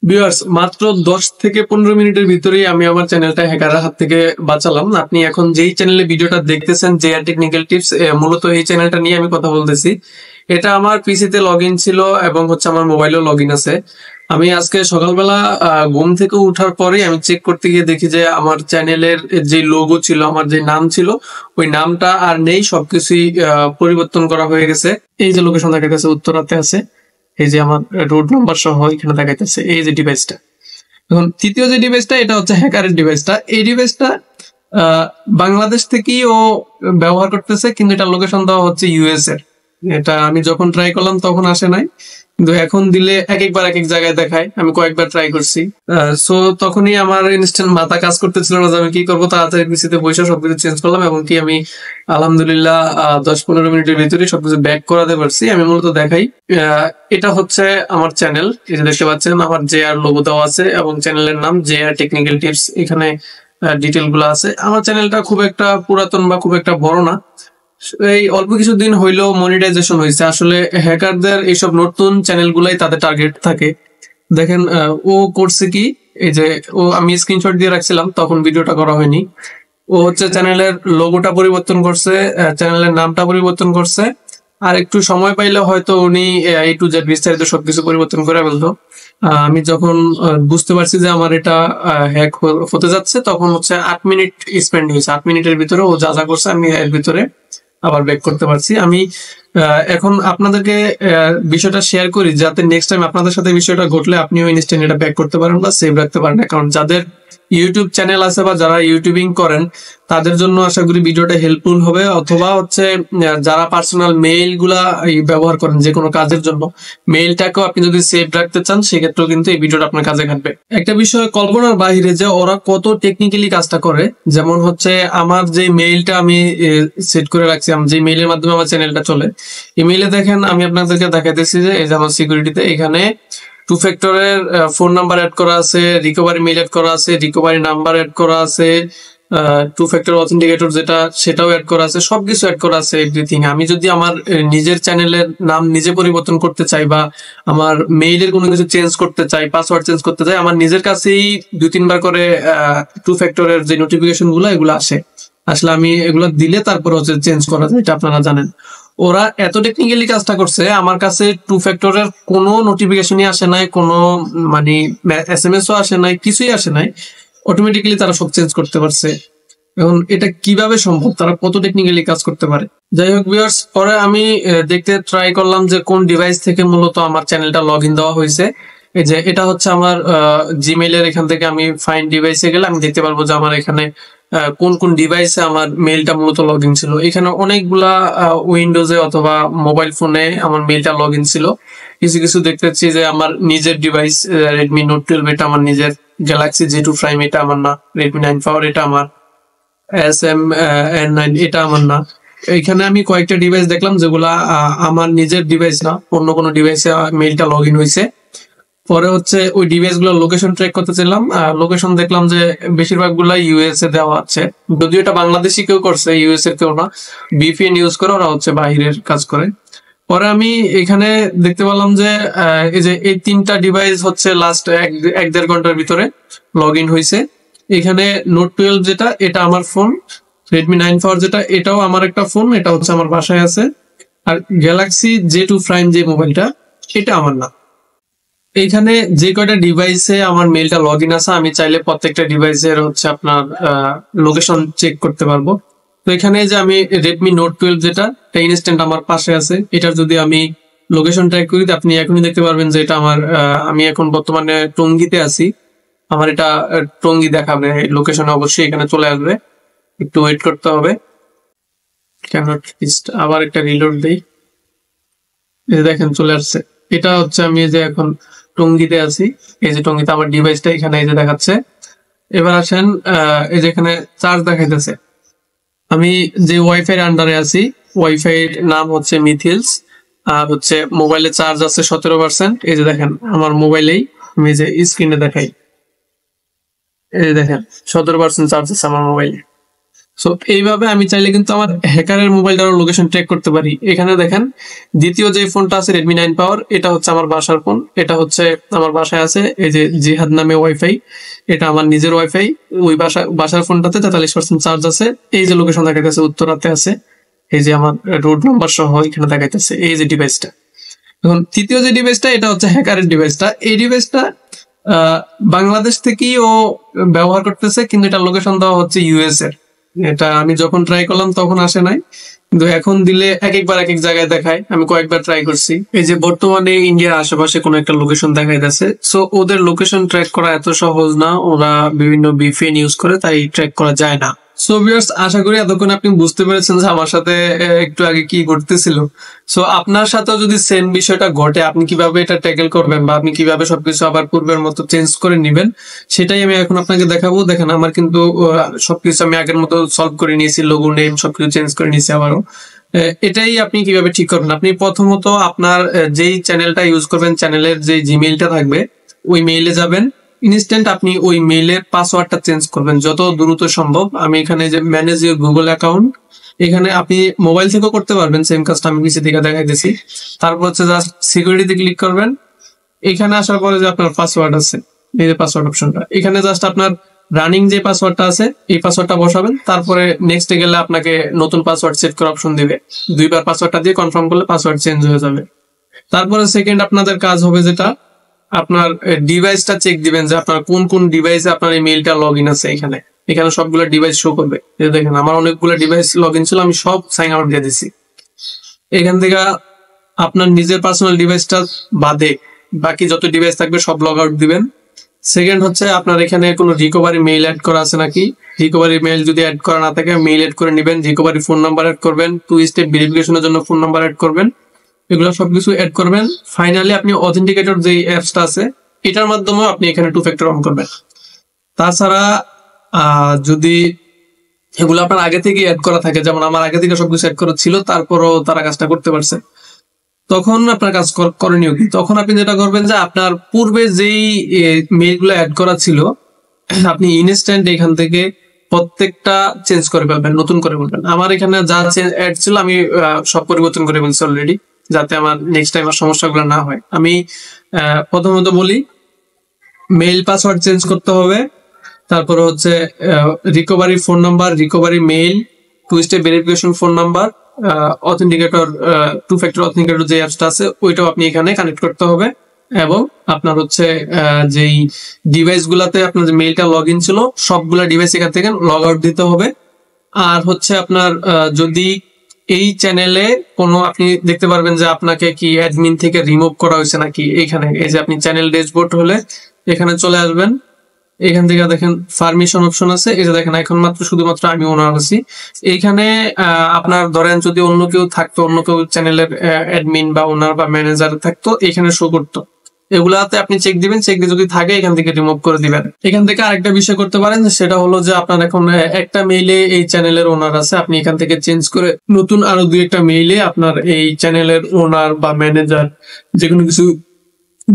Viewers, মাত্র 10 থেকে 15 মিনিটের ভিতরেই আমি আমার চ্যানেলটা হ্যাকারের হাত থেকে বাঁচালাম। আপনি এখন যেই চ্যানেলে ভিডিওটা দেখতেছেন, জেআর টেকনিক্যাল টিপস, মূলত এই চ্যানেলটা নিয়ে আমি কথা বলতেছি। এটা আমার পিসিতে লগ ইন ছিল এবং হচ্ছে আমার মোবাইলেও লগ ইন আছে। আমি আজকে সকালবেলা ঘুম থেকে উঠার পরেই আমি চেক করতে গিয়ে দেখি যে আমার চ্যানেলের যে লোগো ছিল, আমার যে নাম ছিল, ওই নামটা আর নেই, সবকিছুই পরিবর্তন করা হয়ে গেছে। এই যে লোকেশন দেখা গেছে উত্তরাতে আছে, এই যে আমার রোড নাম্বার সহ এখানে দেখাইতেছে এই যে ডিভাইসটা। এখন তৃতীয় যে ডিভাইসটা, এটা হচ্ছে হ্যাকারের ডিভাইসটা। এই ডিভাইসটা বাংলাদেশ থেকেই ও ব্যবহার করতেছে, কিন্তু এটা লোকেশন দেওয়া হচ্ছে ইউএস এর। এটা আমি যখন ট্রাই করলাম তখন আসে নাই, কিন্তু এখন দিলে এক একবার এক এক জায়গায় দেখায়। আমি কয়েকবার ট্রাই করছি, সো তখনই আমার ইনস্ট্যান্ট মাথা কাজ করতেছিল না যে আমি কি করবো। তাড়াতাড়ি পিসিতে বসে সবকিছু চেঞ্জ করলাম এবং কি আমি আলহামদুলিল্লাহ 10-15 মিনিটের ভিতরে সবকিছু ব্যাক করাতে পারছি। আমি মূলত দেখাই, এটা হচ্ছে আমার চ্যানেল। এই যে দেখতে পাচ্ছেন আমার জেআর লোগো দেওয়া আছে এবং চ্যানেলের নাম জেআর টেকনিক্যাল টিপস। এখানে ডিটেল গুলো আছে। আমার চ্যানেলটা খুব একটা পুরাতন বা খুব একটা বড় না, এই অল্প কিছুদিন হইলেও মনিটাইজেশন হয়েছে। আসলে হ্যাকারদের এইসব নতুন চ্যানেল গুলাই তাদের টার্গেট থাকে। দেখেন ও করছে কি, এই যে আমি স্ক্রিনশট দিয়ে রাখছিলাম, তখন ভিডিওটা করা হয়নি। ও হচ্ছে চ্যানেলের লোগোটা পরিবর্তন করছে, চ্যানেলের নামটা পরিবর্তন করছে, আর একটু সময় পাইলে হয়তো উনি A to Z বিস্তারিত সবকিছু পরিবর্তন করে ফেলতো। আমি যখন বুঝতে পারছি যে আমার এটা হ্যাক হতে যাচ্ছে, তখন হচ্ছে 8 মিনিট স্পেন্ড হয়েছে। 8 মিনিটের ভিতরে ও যা যা করছে আমি এর ভিতরে আবার ব্যাক করতে পারছি। আমি এখন আপনাদেরকে বিষয়টা শেয়ার করি, যাতে নেক্সট টাইম আপনাদের সাথে বিষয়টা ঘটলে আপনিও ইনস্ট্যান্ট এটা ব্যাক করতে পারেন বা সেভ রাখতে পারেন। কারণ যাদের ইউটিউব চ্যানেল আছে বা যারা ইউটিউবিং করেন, তাদের জন্য আশা করি ভিডিওটা হেল্পফুল হবে। অথবা হচ্ছে যারা পার্সোনাল মেইল গুলা ব্যবহার করেন যে কোনো কাজের জন্য, মেইলটাকেও আপনি যদি সেভ রাখতে চান, সেক্ষেত্রেও কিন্তু এই ভিডিওটা আপনার কাজে খাটবে। একটা বিষয় কল্পনার বাইরে যে ওরা কত টেকনিক্যালি কাজটা করে। যেমন হচ্ছে আমার যে মেইলটা আমি সেট করে রাখছি, যে মেইলের মাধ্যমে আমার চ্যানেলটা চলে, ইমেইলে দেখেন আমি আপনাদেরকে দেখাইতেছি যে এই যে আমার সিকিউরিটিতে এখানে 2 ফ্যাক্টরের ফোন নাম্বার অ্যাড করা আছে, রিকভারি মেইল অ্যাড করা আছে, রিকভারি নাম্বার অ্যাড করা আছে, 2 ফ্যাক্টর অথেন্টিকেটর যেটা সেটাও অ্যাড করা আছে, সবকিছু অ্যাড করা আছে, এভরিথিং। আমি যদি আমার নিজের চ্যানেলের নাম নিজে পরিবর্তন করতে চাই বা আমার মেইলের কোনো কিছু চেঞ্জ করতে চাই, পাসওয়ার্ড চেঞ্জ করতে চাই, আমার নিজের কাছেই 2-3 বার করে 2 ফ্যাক্টরের যে নোটিফিকেশন গুলো এগুলো আসে। আসলে আমি এগুলো দিলে তারপর হচ্ছে চেঞ্জ করা যায়, এটা আপনারা জানেন। ওরা এত টেকনিক্যালি কাজটা করছে, আমার কাছে 2 ফ্যাক্টরের কোনো নোটিফিকেশনই আসে নাই, কোনো মানে এসএমএসও আসে নাই, কিছুই আসে নাই। অটোমেটিক্যালি তারা সব চেঞ্জ করতে পারছে। এখন এটা কিভাবে সম্ভব, তারা কত টেকনিক্যালি কাজ করতে পারে। যাই হোক ভিউয়ার্স, পরে আমি দেখতে ট্রাই করলাম যে কোন ডিভাইস থেকে মূলত আমার চ্যানেলটা লগ ইন দেওয়া হয়েছে। এই যে এটা হচ্ছে আমার জিমেইলের, এখান থেকে আমি ফাইন্ড ডিভাইসে গেলে আমি দেখতে পারবো যে আমার এখানে কোন কোন ডিভাইসে আমার মেইলটা মূলত লগ ইন ছিল। এখানে অনেকগুলা উইন্ডোজে অথবা মোবাইল ফোনে আমার মেইলটা লগ ইন ছিল। কিছু কিছু দেখতেছি যে আমার নিজের ডিভাইস রেডমি নোট 12, এটা আমার নিজের। গ্যালাক্সি J2 প্রাইম এটা আমার না। রেডমি 9 পাওয়ার এটা আমার। SM-N9 এটা আমার না। এখানে আমি কয়েকটা ডিভাইস দেখলাম যেগুলা আমার নিজের ডিভাইস না, অন্য কোনো ডিভাইসে মেইলটা লগ ইন হয়েছে। পরে হচ্ছে ওই ডিভাইস গুলোর লোকেশন ট্র্যাক করতে চাইলাম, লোকেশন দেখলাম যে বেশিরভাগ গুলা ইউএস এ দেওয়া আছে। যদিও এটা বাংলাদেশি কেউ করছে, ইউএস এর কেউ না। VPN ইউজ করে ওরা হচ্ছে বাহিরের কাজ করে। পরে আমি এখানে দেখতে পেলাম যে এই যে এই 3টা ডিভাইস হচ্ছে লাস্ট 1-1.5 ঘন্টার ভিতরে লগ ইন হয়েছে। এখানে নোট 12 যেটা, এটা আমার ফোন। রেডমি 9 পাওয়ার যেটা, এটাও আমার একটা ফোন, এটা হচ্ছে আমার বাসায় আছে। আর গ্যালাক্সি J2 প্রাইম যে মোবাইলটা, এটা আমার না। এইখানে যে কয়টা ডিভাইসে আমার মেইলটা লগ ইন আছে, আমি চাইলে প্রত্যেকটা ডিভাইসের হচ্ছে আপনার লোকেশন চেক করতে পারবো। তো এখানে যে আমি রেডমি নোট 12 যেটা, এটা ইনস্ট্যান্ট আমার পাশে আছে। এটার যদি আমি লোকেশন ট্র্যাক করি, আপনি এখনই দেখতে পারবেন যে এটা আমার, আমি এখন বর্তমানে টঙ্গীতে আছি। আমার এটা টঙ্গী দেখাবে লোকেশন, অবশ্যই এখানে চলে আসবে। একটু ওয়েট করতে হবে। আবার একটা রিলোড দিই, দেখেন চলে আসছে। এটা হচ্ছে আমি যে এখন টঙ্গীতে আছি, এই যে টঙ্গীতে আমার ডিভাইসটা এখানে এই যে দেখাচ্ছে। এবার আসেন, এই যে এখানে চার্জ দেখাইতেছে। আমি যে ওয়াইফাই আন্ডারে আছি, ওয়াইফাই নাম হচ্ছে মিথিলস, আর হচ্ছে মোবাইলে চার্জ আছে 17%। এই যে দেখেন আমার মোবাইলেই, আমি যে স্ক্রিনে দেখাই, এই যে দেখেন 17% চার্জ আছে আমার মোবাইলে। সো এইভাবে আমি চাইলে কিন্তু আমার হ্যাকারের মোবাইলটারও লোকেশন ট্র্যাক করতে পারি। এখানে দেখেন দ্বিতীয় যে ফোনটা আছে Redmi 9 পাওয়ার, এটা হচ্ছে আমার বাসার ফোন। এটা হচ্ছে আমার বাসায় আছে এই যে জিহাদ নামে ওয়াইফাই, এটা আমার নিজের ওয়াইফাই। ওই বাসার ফোনটাতে 43% চার্জ আছে। এই যে লোকেশন দেখাইতেছে উত্তরাতে আছে, এই যে আমার রোড নাম্বার সহ এখানে দেখাইতেছে এই যে ডিভাইসটা। এখন তৃতীয় যে ডিভাইসটা, এটা হচ্ছে হ্যাকারের ডিভাইসটা। এই ডিভাইসটা বাংলাদেশ থেকেই ও ব্যবহার করতেছে, কিন্তু এটা লোকেশন দেওয়া হচ্ছে ইউএস এর। এটা আমি যখন ট্রাই করলাম তখন আসে নাই, কিন্তু এখন দিলে এক একবার এক এক জায়গায় দেখায়। আমি কয়েকবার ট্রাই করছি। এই যে বর্তমানে ইন্ডিয়ার আশেপাশে কোনো একটা লোকেশন দেখাইতেছে। সো ওদের লোকেশন ট্র্যাক করা এত সহজ না, ওরা বিভিন্ন ভিপিএন ইউজ করে, তাই ট্র্যাক করা যায় না। সো ভিউয়ার্স, আশা করি এতক্ষণ আপনি বুঝতে পেরেছেন যে আমার সাথে একটু আগে কি ঘটতেছিল। সো আপনার সাথেও যদি সেম বিষয়টা ঘটে, আপনি কিভাবে এটা ট্যাকেল করবেন বা আপনি কিভাবে সবকিছু আবার পূর্বের মতো চেঞ্জ করে নিবেন, সেটাই আমি এখন আপনাকে দেখাবো। দেখেন আমার কিন্তু সবকিছু আমি আগের মতো সলভ করে নিয়েছি, লোগো নেম সবকিছু চেঞ্জ করে নিয়েছি আবারও। এটাই আপনি কিভাবে ঠিক করবেন। আপনি প্রথমত আপনার যেই চ্যানেলটা ইউজ করবেন, চ্যানেলের যে জিমেইলটা থাকবে ওই মেইলে যাবেন। ইনস্ট্যান্ট আপনি ওই মেইলের পাসওয়ার্ডটা চেঞ্জ করবেন যত দ্রুত সম্ভব। আমি এখানে যে ম্যানেজ ইউর গুগল অ্যাকাউন্ট, এখানে আপনি মোবাইল থেকেও করতে পারবেন, সেম কাজটা আমি নিচে থেকে দেখাইতেছি। তারপর হচ্ছে জাস্ট সিকিউরিটিতে ক্লিক করবেন। এখানে আসার পরে যে আপনার পাসওয়ার্ড আছে, এই যে পাসওয়ার্ড অপশনটা, এখানে জাস্ট আপনার রানিং যে পাসওয়ার্ডটা আছে এই পাসওয়ার্ডটা বসাবেন। তারপরে নেক্সটে গেলে আপনাকে নতুন পাসওয়ার্ড সেট করার অপশন দিবে। দুইবার পাসওয়ার্ডটা দিয়ে কনফার্ম করলে পাসওয়ার্ড চেঞ্জ হয়ে যাবে। তারপরে সেকেন্ড আপনাদের কাজ হবে যেটা, আপনার ডিভাইসটা চেক দিবেন যে আপনার কোন কোন ডিভাইসে আপনার এই মেইলটা লগ ইন আছে। এখানে এখানে সবগুলো ডিভাইস শো করবে। দেখেন আমার অনেকগুলো ডিভাইস লগ ইন ছিল, আমি সব সাইন আউট দিয়ে দিছি। এখান থেকে আপনার নিজের পার্সোনাল ডিভাইসটা বাদে বাকি যত ডিভাইস থাকবে সব লগ আউট দিবেন। সেকেন্ড হচ্ছে আপনার এখানে কোনো রিকভারি মেইল অ্যাড করা আছে নাকি। রিকভারি মেইল যদি অ্যাড করা না থাকে মেইল অ্যাড করে নেবেন। রিকভারি ফোন নাম্বার অ্যাড করবেন, 2 স্টেপ ভেরিফিকেশনের জন্য ফোন নাম্বার অ্যাড করবেন। এগুলো সবকিছু অ্যাড করবেন। ফাইনালি আপনি অথেন্টিকেটর যে অ্যাপসটা আছে এটার মাধ্যমে আপনি এখানে 2 ফ্যাক্টর অন করবেন। তাছাড়া যদি এগুলো আপনার আগে থেকে অ্যাড করা থাকে, যেমন আমার আগে থেকে সবকিছু অ্যাড করা ছিল তারপরও তারা কাজটা করতে পারছে, তখন আপনার কাজ করণীয় কি? তখন আপনি যেটা করবেন যে আপনার পূর্বে যেই মেইলগুলো অ্যাড করা ছিল আপনি ইনস্ট্যান্ট এখান থেকে প্রত্যেকটা চেঞ্জ করে ফেলবেন, নতুন করে ফেলবেন। আমার এখানে যা অ্যাড ছিল আমি সব পরিবর্তন করে ফেলছি অলরেডি, যাতে আমার নেক্সট টাইম আর সমস্যাগুলো না হয়। আমি প্রথমত বলি, মেইল পাসওয়ার্ড চেঞ্জ করতে হবে। তারপরে হচ্ছে recovery phone number, recovery mail, 2 step verification phone number, authenticator 2 factor authenticator যে অ্যাপসটা আছে ওইটাও আপনি এখানে কানেক্ট করতে হবে। এবং আপনার হচ্ছে যেই ডিভাইস গুলাতে আপনার যে মেইলটা লগ ইন ছিল সবগুলা ডিভাইস এখান থেকে লগ আউট দিতে হবে। আর হচ্ছে আপনার যদি এই চ্যানেলে কোনো আপনি দেখতে পারবেন যে আপনাকে কি অ্যাডমিন থেকে রিমুভ করা হয়েছে নাকি, এইখানে এই যে আপনি চ্যানেল ড্যাশবোর্ড হলে এখানে চলে আসবেন। এখান থেকে দেখেন পারমিশন অপশন আছে, এই যে দেখেন এখন মাত্র শুধুমাত্র আমি ওনার আছি। এইখানে আপনার ধরেন যদি অন্য কেউ থাকতো, অন্য কেউ চ্যানেলের অ্যাডমিন বা ওনার বা ম্যানেজার থাকতো, এখানে শো করতো। এগুলাতে আপনি চেক দিবেন, চেক দিয়ে যদি থাকে এখান থেকে রিমুভ করে দিবেন। এখান থেকে আরেকটা বিষয় করতে পারেন, সেটা হলো যে আপনার এখন একটা মেইলে এই চ্যানেলের ওনার আছে, আপনি এখান থেকে চেঞ্জ করে নতুন আরো 2-1টা মেইলে আপনার এই চ্যানেলের ওনার বা ম্যানেজার যে কোনো কিছু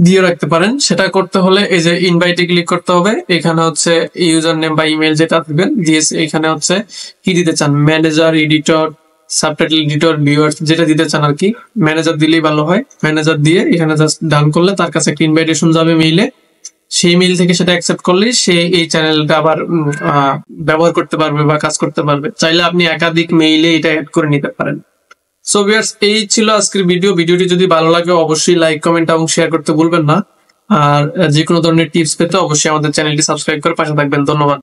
দিয়ে রাখতে পারেন। সেটা করতে হলে এই যে ইনভাইটে ক্লিক করতে হবে। এখানে হচ্ছে ইউজার নেম বা ইমেল যেটা দিবেন দিয়ে এখানে হচ্ছে কি দিতে চান, manager, editor, subtitle editor, viewers যেটা দিতে চান আর কি। ম্যানেজার দিলেই ভালো হয়। ম্যানেজার দিয়ে এখানে জাস্ট ডান করলে তার কাছে একটা ইনভাইটেশন যাবে মেইলে। সেই মেইল থেকে সেটা অ্যাকসেপ্ট করলে সে এই চ্যানেলটা আবার ব্যবহার করতে পারবে বা কাজ করতে পারবে। চাইলে আপনি একাধিক মেইলে এটা অ্যাড করে নিতে পারেন। সো ভিউয়ার্স, এই ছিল আজকের ভিডিওটি যদি ভালো লাগে অবশ্যই লাইক, কমেন্ট এবং শেয়ার করতে ভুলবেন না। আর যে কোনো ধরনের টিপস পেতে অবশ্যই আমাদের চ্যানেলটি সাবস্ক্রাইব করে পাশে থাকবেন। ধন্যবাদ।